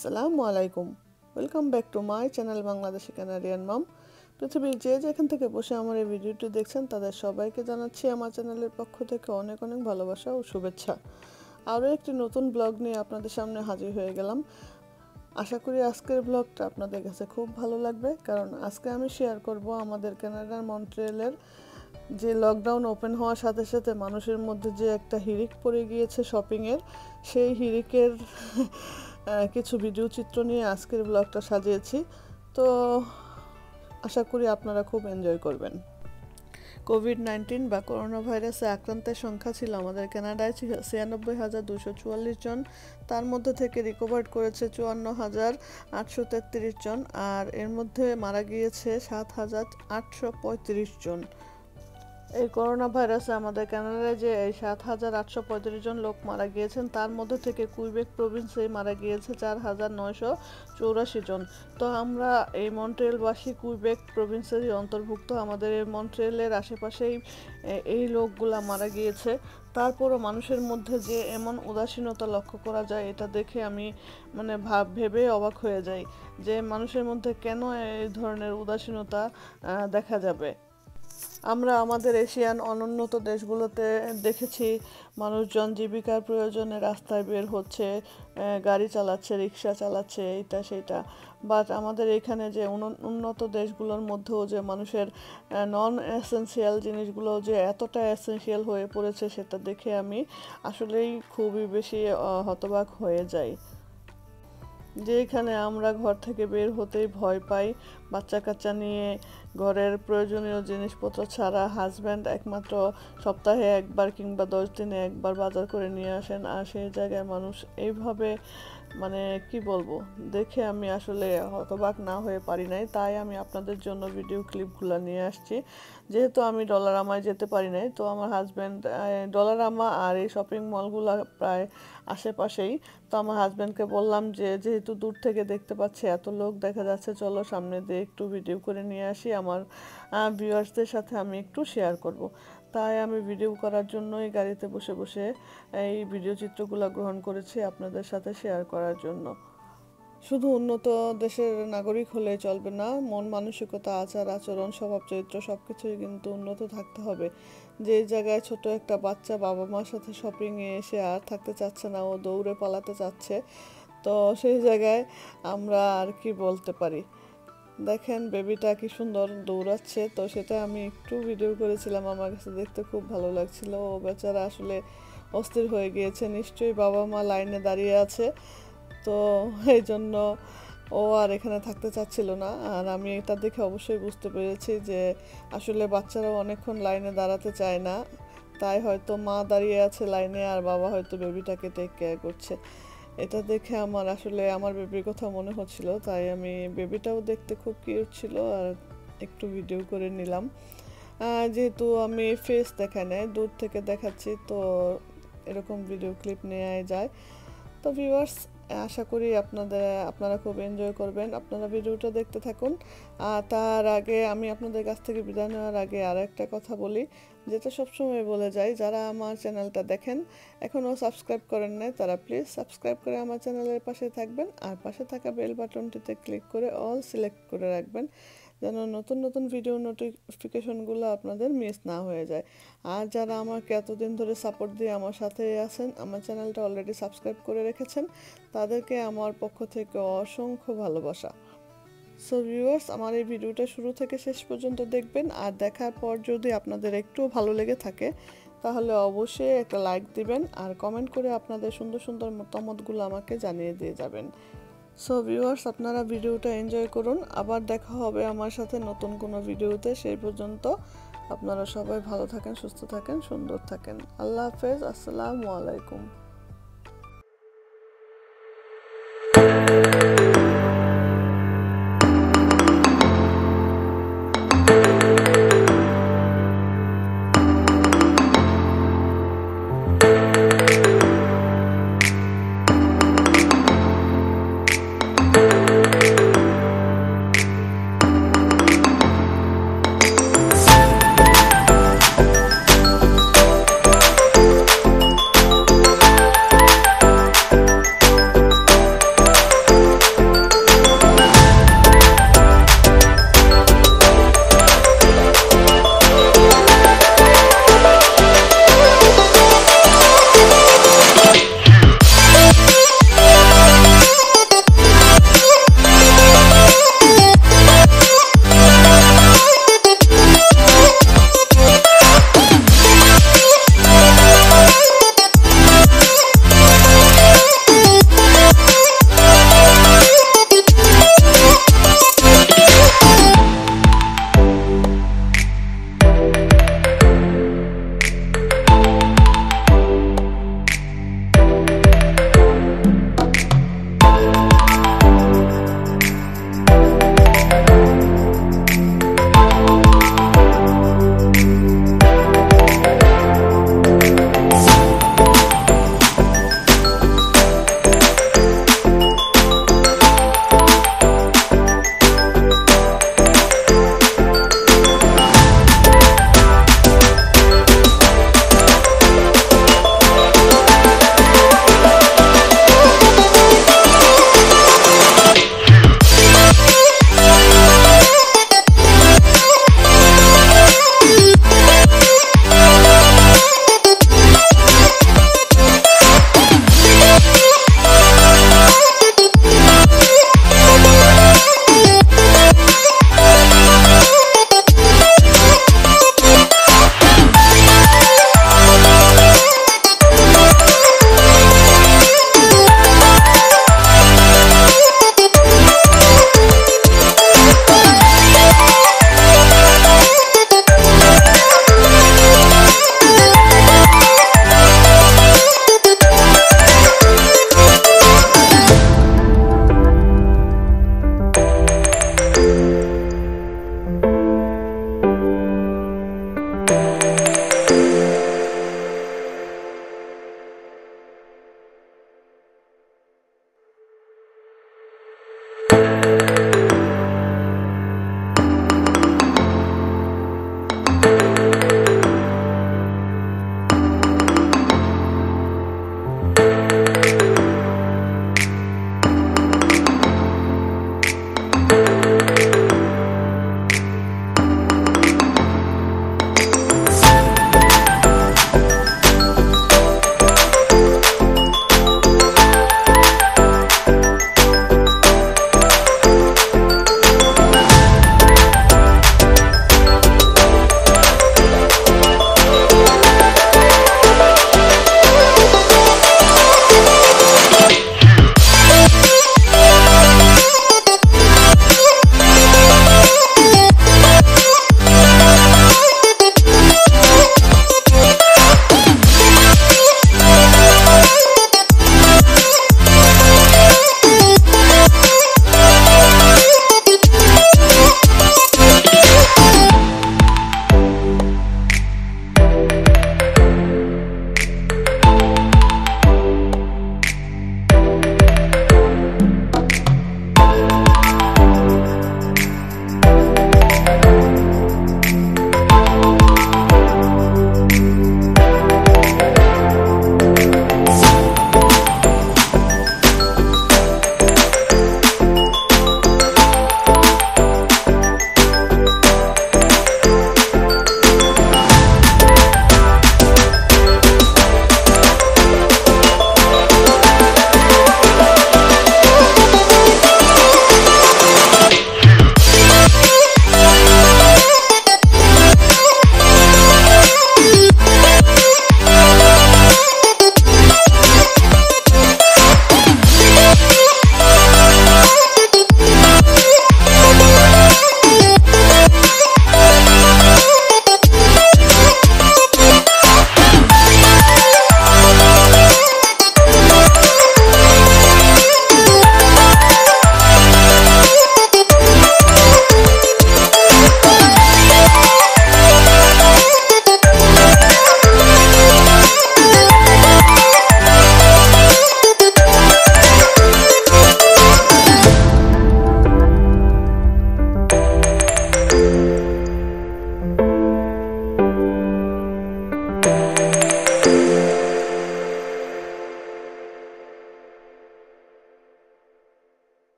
আসসালামু আলাইকুম welcome back to my channel Bangladeshi Canadian mom. পৃথিবীর যে যেখান থেকে বসে আমার এই ভিডিওটি দেখছেন তাদের সবাইকে জানাচ্ছি আমার চ্যানেলের পক্ষ থেকে অনেক অনেক ভালোবাসা ও শুভেচ্ছা। আরও একটি নতুন ব্লগ নিয়ে আপনাদের সামনে হাজির হয়ে গেলাম। আশা করি আজকের ব্লগটা আপনাদের কাছে খুব ভালো লাগবে, কারণ আজকে আমি শেয়ার করব আমাদের কানাডার মন্ট্রিয়ালের যে লকডাউন ওপেন হওয়ার সাথে সাথে মানুষের মধ্যে যে একটা হিড়িক পড়ে গিয়েছে শপিংয়ের, সেই হিড়িকের কিছু ভিডিও চিত্র নিয়ে আজকের ব্লগটা সাজিয়েছি। তো আশা করি আপনারা খুব এনজয় করবেন। কোভিড-19 বা করোনা ভাইরাসে আক্রান্তের সংখ্যা ছিল আমাদের কানাডায় 96,244 জন। তার মধ্যে থেকে রিকভার করেছে 54,833 জন, আর এর মধ্যে মারা গিয়েছে 7,835 জন। এই করোনা ভাইরাসে আমাদের কানাডায় যে 7,835 জন লোক মারা গিয়েছেন, তার মধ্যে থেকে কুইবেক প্রভিন্সে মারা গিয়েছে 4,984 জন। তো আমরা এই মন্ট্রিয়ালবাসী কুইবেক প্রভিন্সেরই অন্তর্ভুক্ত। আমাদের এই মন্ট্রিয়ালের আশেপাশেই এই লোকগুলা মারা গিয়েছে। তারপরও মানুষের মধ্যে যে এমন উদাসীনতা লক্ষ্য করা যায়, এটা দেখে আমি ভেবে অবাক হয়ে যাই যে মানুষের মধ্যে কেন এই ধরনের উদাসীনতা দেখা যাবে। আমরা আমাদের এশিয়ান অনুন্নত দেশগুলোতে দেখেছি মানুষজন জীবিকার প্রয়োজনে রাস্তায় বের হচ্ছে, গাড়ি চালাচ্ছে, রিক্সা চালাচ্ছে, এইটা সেইটা। বাট আমাদের এখানে যে উন্নত দেশগুলোর মধ্যেও যে মানুষের নন এসেনশিয়াল জিনিসগুলো যে এতটা এসেনশিয়াল হয়ে পড়েছে, সেটা দেখে আমি আসলেই খুবই বেশি হতবাক হয়ে যাই। যেখানে আমরা ঘর থেকে বের হতেই ভয় পাই, বাচ্চা কাচ্চা নিয়ে ঘরের প্রয়োজনীয় জিনিসপত্র ছাড়া হাজব্যান্ড একমাত্র সপ্তাহে একবার কিংবা 10 দিনে একবার বাজার করে নিয়ে আসেন, আর সেই জায়গায় মানুষ এইভাবে কি বলবো, দেখে আমি আসলে হতবাক না হয়ে পারি নাই। তাই আমি আপনাদের জন্য ভিডিও ক্লিপগুলো নিয়ে আসছি। যেহেতু আমি ডলারামায় যেতে পারি নাই, তো আমার হাজব্যান্ড ডলারামা আর এই শপিং মলগুলো প্রায় আশেপাশেই। তো আমার হাজব্যান্ডকে বললাম যে যেহেতু দূর থেকে দেখতে পাচ্ছি এত লোক দেখা যাচ্ছে, চলো সামনে দিয়ে একটু ভিডিও করে নিয়ে আসি, আমার ভিউয়ার্সদের সাথে আমি একটু শেয়ার করব। তাই আমি ভিডিও করার জন্যই গাড়িতে বসে বসে এই ভিডিও চিত্রগুলো গ্রহণ করেছি আপনাদের সাথে শেয়ার করার জন্য। শুধু উন্নত দেশের নাগরিক হলে চলবে না, মন মানসিকতা, আচার আচরণ, স্বভাব চরিত্র সবকিছুই কিন্তু উন্নত থাকতে হবে। যে জায়গায় ছোট একটা বাচ্চা বাবা মার সাথে শপিংয়ে এসে আর থাকতে চাচ্ছে না, ও দৌড়ে পালাতে চাচ্ছে, তো সেই জায়গায় আমরা আর কি বলতে পারি। দেখেন বেবিটা কি সুন্দর দৌড়াচ্ছে, তো সেটা আমি একটু ভিডিও করেছিলাম, আমার কাছে দেখতে খুব ভালো লাগছিল। ও বেচারা আসলে অস্থির হয়ে গিয়েছে, নিশ্চয়ই বাবা মা লাইনে দাঁড়িয়ে আছে, তো এই জন্য ও আর এখানে থাকতে চাচ্ছিল না। আর আমি এটা দেখে অবশ্যই বুঝতে পেরেছি যে আসলে বাচ্চারাও অনেকক্ষণ লাইনে দাঁড়াতে চায় না, তাই হয়তো মা দাঁড়িয়ে আছে লাইনে আর বাবা হয়তো বেবিটাকে টেক কেয়ার করছে। এটা দেখে আমার আসলে আমার বেবির কথা মনে হচ্ছিল, তাই আমি বেবিটাও দেখতে খুব কিউট ছিল আর একটু ভিডিও করে নিলাম। যেহেতু আমি ফেস দেখাই নাই, দূর থেকে দেখাচ্ছি, তো এরকম ভিডিও ক্লিপ নেওয়াই যায়। তো ভিউয়ার্স, আশা করি আপনারা খুব এনজয় করবেন। আপনারা ভিডিওটা দেখতে থাকুন। তার আগে আমি আপনাদের কাছ থেকে বিদায় নেওয়ার আগে আর একটা কথা বলি, যেটা সবসময় বলে যাই, যারা আমার চ্যানেলটা দেখেন এখনও সাবস্ক্রাইব করেন নাই, তারা প্লিজ সাবস্ক্রাইব করে আমার চ্যানেলের পাশে থাকবেন, আর পাশে থাকা বেল বাটনটিতে ক্লিক করে অল সিলেক্ট করে রাখবেন, যেন নতুন নতুন ভিডিও নোটিফিকেশনগুলো আপনাদের মিস না হয়ে যায়। আর যারা আমাকে এতদিন ধরে সাপোর্ট দিয়ে আমার সাথে আছেন, আমার চ্যানেলটা অলরেডি সাবস্ক্রাইব করে রেখেছেন, তাদেরকে আমার পক্ষ থেকে অসংখ্য ভালোবাসা। সো ভিউয়ার্স, আমার এই ভিডিওটা শুরু থেকে শেষ পর্যন্ত দেখবেন, আর দেখার পর যদি আপনাদের একটু ভালো লেগে থাকে তাহলে অবশ্যই একটা লাইক দিবেন, আর কমেন্ট করে আপনাদের সুন্দর সুন্দর মতামতগুলো আমাকে জানিয়ে দিয়ে যাবেন। সো ভিউয়ার্স, আপনারা ভিডিওটা এনজয় করুন। আবার দেখা হবে আমার সাথে নতুন কোনো ভিডিওতে। সেই পর্যন্ত আপনারা সবাই ভালো থাকেন, সুস্থ থাকেন, সুন্দর থাকেন। আল্লাহ হাফেজ, আসসালামু আলাইকুম।